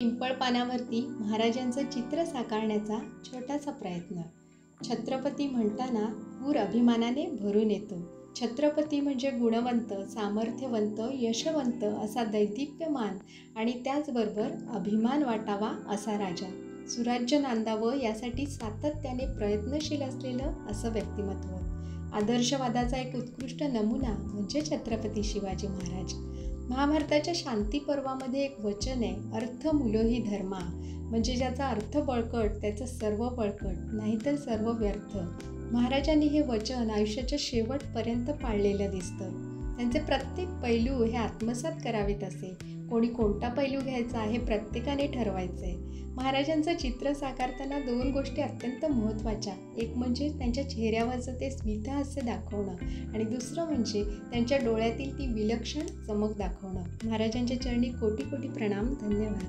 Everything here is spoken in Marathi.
पिंपळ पानावरती महाराजांचं चित्र साकारण्याचा छोटासा प्रयत्न. छत्रपती म्हणताना पूर अभिमानाने भरून येतो. छत्रपती म्हणजे गुणवंत, सामर्थ्यवंत, यशवंत असा दैदिप्यमान आणि त्याचबरोबर अभिमान वाटावा असा राजा. सुराज्य नांदावं यासाठी सातत्याने प्रयत्नशील असलेलं असं व्यक्तिमत्व. आदर्शवादाचा एक उत्कृष्ट नमुना म्हणजे छत्रपती शिवाजी महाराज. महाभारताच्या शांती पर्वामध्ये एक वचन आहे, अर्थ मूलोही धर्मा, म्हणजे ज्याचा अर्थ बळकट त्याचं सर्व बळकट, नाहीतर सर्व व्यर्थ. महाराजांनी हे वचन आयुष्याच्या शेवटपर्यंत पाळलेलं दिसतं. त्यांचे प्रत्येक पैलू हे आत्मसात करावेत असे. कोणी कोणता पैलू घ्यायचा हे प्रत्येकाने ठरवायचे. महाराजांचं चित्र साकारताना दोन गोष्टी अत्यंत महत्त्वाच्या. एक म्हणजे त्यांच्या चेहऱ्यावरचं ते स्मितहास्य दाखवणं आणि दुसरं म्हणजे त्यांच्या डोळ्यातील ती विलक्षण चमक दाखवणं. महाराजांच्या चरणी कोटी कोटी प्रणाम. धन्यवाद.